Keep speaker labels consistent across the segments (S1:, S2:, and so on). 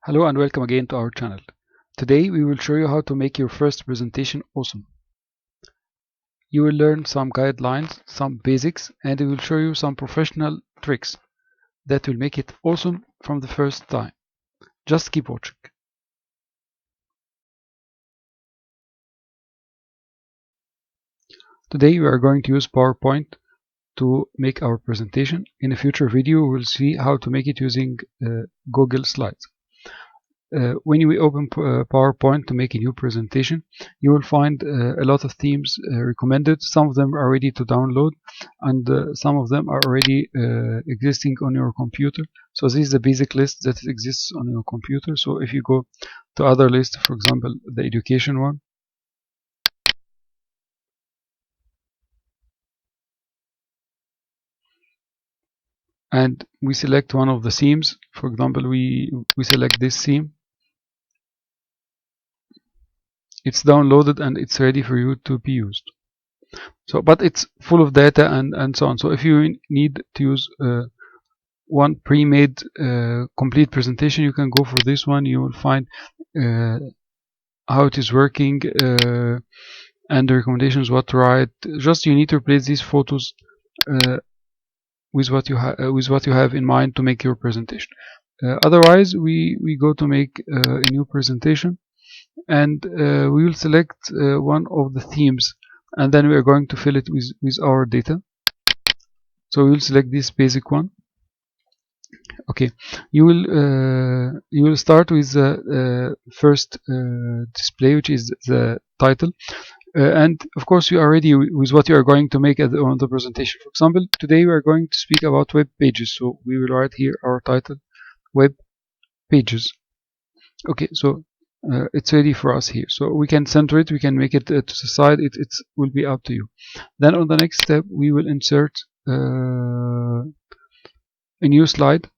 S1: Hello and welcome again to our channel. Today we will show you how to make your first presentation awesome. You will learn some guidelines, some basics, and we will show you some professional tricks that will make it awesome from the first time. Just keep watching. Today we are going to use PowerPoint to make our presentation. In a future video we will see how to make it using Google Slides. When you open PowerPoint to make a new presentation, you will find a lot of themes recommended. Some of them are ready to download, and some of them are already existing on your computer. So this is the basic list that exists on your computer. So if you go to other list, for example, the education one, and we select one of the themes, for example, we select this theme. It's downloaded and it's ready for you to be used. So, but it's full of data and so on. So if you need to use one pre-made complete presentation, you can go for this one. You will find how it is working and the recommendations, what to write. Just you need to replace these photos with what you have in mind to make your presentation. Otherwise, we go to make a new presentation, and we will select one of the themes, and then we are going to fill it with our data. So we will select this basic one. Okay, you will start with the first display, which is the title, and of course you are ready with what you are going to make on the presentation. For example, today we are going to speak about web pages, so we will write here our title, web pages. Okay, so it's ready for us here, so we can center it, we can make it to the side, it will be up to you. Then on the next step we will insert a new slide.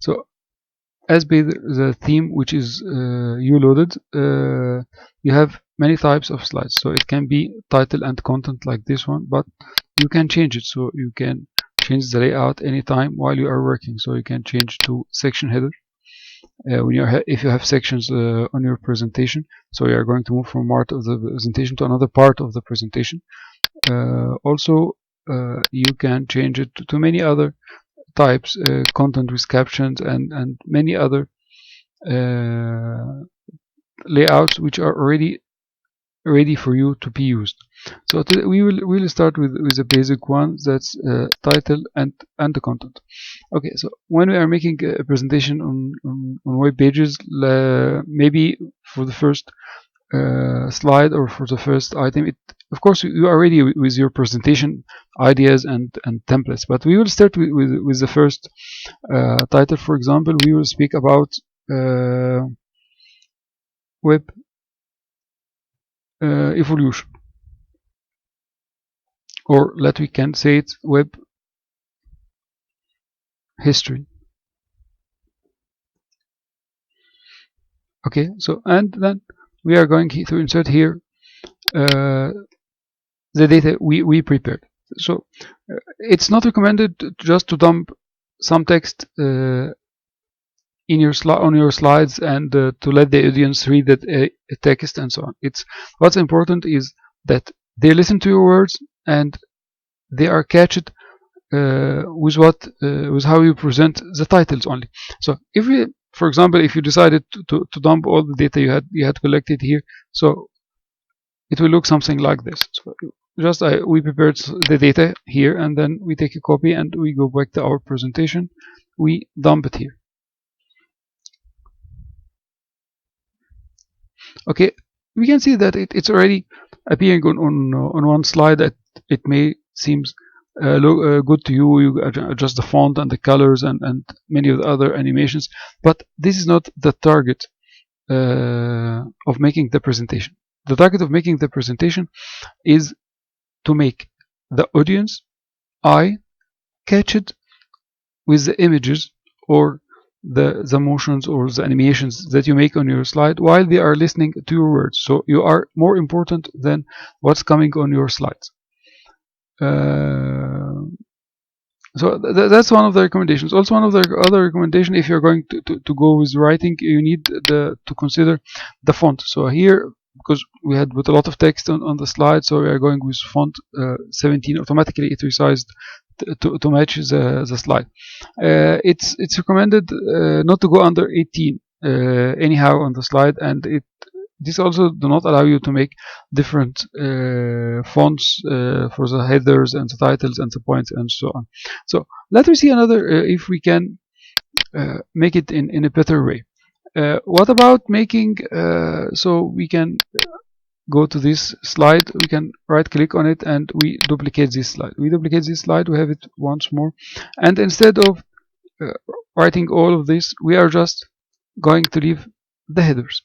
S1: So as per the theme which is you loaded, you have many types of slides, so it can be title and content like this one, but you can change it, so you can change the layout anytime while you are working. So you can change to section header if you have sections on your presentation, so you are going to move from part of the presentation to another part of the presentation. Also you can change it to many other types, content with captions and many other layouts which are already ready for you to be used. So we will start with the basic one, that's title and the content. Okay, so when we are making a presentation on web pages, maybe for the first slide or for the first item, of course you are ready with your presentation ideas and templates, but we will start with the first title. For example, we will speak about web evolution, or we can say it web history. Okay, so and then we are going to insert here the data we prepared. So it's not recommended just to dump some text in your on your slides and to let the audience read that text and so on. What's important is that they listen to your words and they are catched with how you present the titles only. So if we, for example, if you decided to dump all the data you had collected here, so it will look something like this. So just we prepared the data here, and then we take a copy and we go back to our presentation, we dump it here. Okay, we can see that it's already appearing on one slide. That it may seems look good to you. You adjust the font and the colors and many of the other animations, but this is not the target of making the presentation. The target of making the presentation is to make the audience eye catch it with the images or the motions or the animations that you make on your slide while they are listening to your words. So you are more important than what's coming on your slides. So that's one of the recommendations. Also, one of the other recommendation, if you're going to go with writing, you need to consider the font. So here, because we had put a lot of text on the slide, so we are going with font 17. Automatically it resized to match the slide. It's recommended not to go under 18 anyhow on the slide, and this also do not allow you to make different fonts for the headers and the titles and the points and so on. So let us see another if we can make it in a better way. What about making so we can go to this slide, we can right click on it and we duplicate this slide. We have it once more, and instead of writing all of this, we are just going to leave the headers.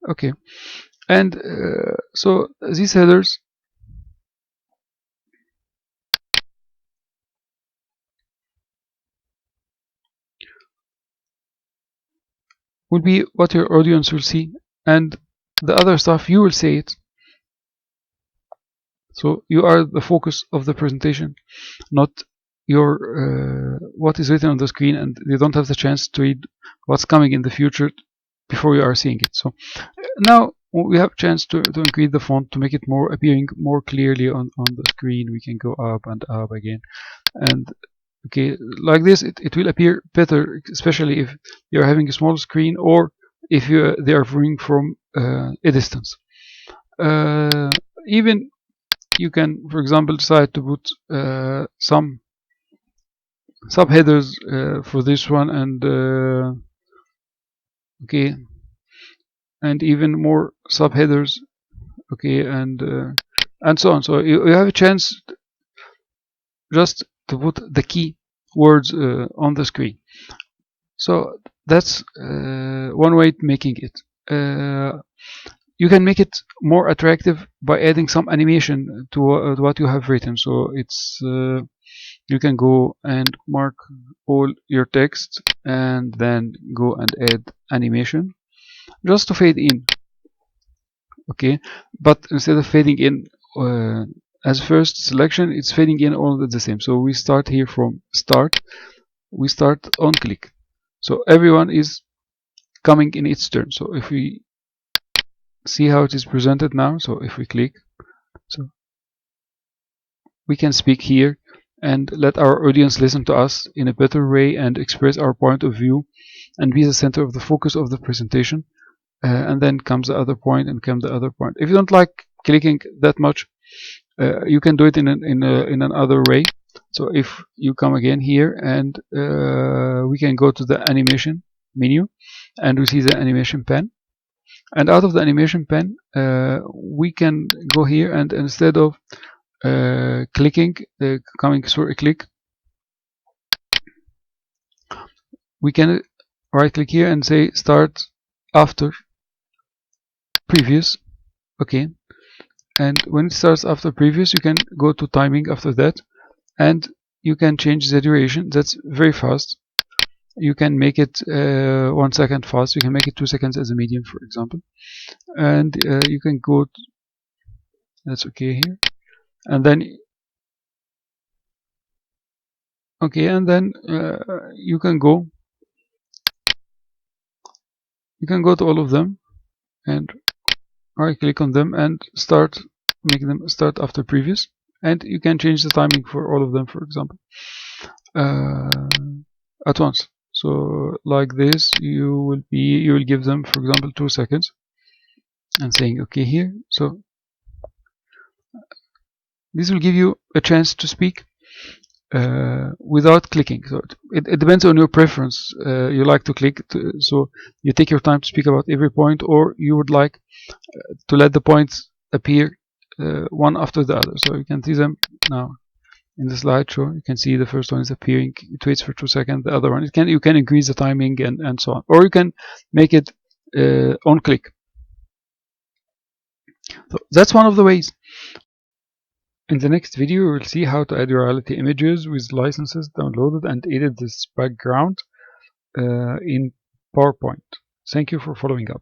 S1: Okay, and so these headers will be what your audience will see, and the other stuff you will say it. So you are the focus of the presentation, not your what is written on the screen, and you don't have the chance to read what's coming in the future before you are seeing it. So now we have a chance to increase the font to make it more appearing more clearly on the screen. We can go up and up again, and okay, like this it will appear better, especially if you're having a small screen or if they are viewing from a distance. Even you can, for example, decide to put some subheaders for this one, and okay, and even more subheaders, okay, and so on. So you have a chance just to put the key words on the screen. So that's one way to making it. You can make it more attractive by adding some animation to what you have written. So it's you can go and mark all your text and then go and add animation just to fade in. Okay, but instead of fading in as first selection, it's fading in all at the same. So we start here from start. We start on click. So everyone is coming in its turn. So if we see how it is presented now, so if we click, so we can speak here and let our audience listen to us in a better way and express our point of view and be the center of the focus of the presentation. And then comes the other point and comes the other point. If you don't like clicking that much, you can do it in another way. So if you come again here and we can go to the animation menu and we see the animation pen, and out of the animation pen we can go here and instead of clicking coming through a click, we can right click here and say start after previous. Okay, and when it starts after previous, you can go to timing after that, and you can change the duration. That's very fast. You can make it 1 second fast. You can make it 2 seconds as a medium, for example, and you can go that's okay here, and then okay, and then you can go to all of them and right click on them and make them start after previous, and you can change the timing for all of them, for example, at once. So like this, you will give them, for example, 2 seconds and saying okay here. So this will give you a chance to speak without clicking. So it depends on your preference. You like to click, so you take your time to speak about every point, or you would like to let the points appear one after the other. So you can see them now in the slideshow. You can see the first one is appearing. It waits for 2 seconds. The other one, you can increase the timing and so on, or you can make it on click. So that's one of the ways. In the next video, we will see how to add reality images with licenses downloaded and edit this background in PowerPoint. Thank you for following up.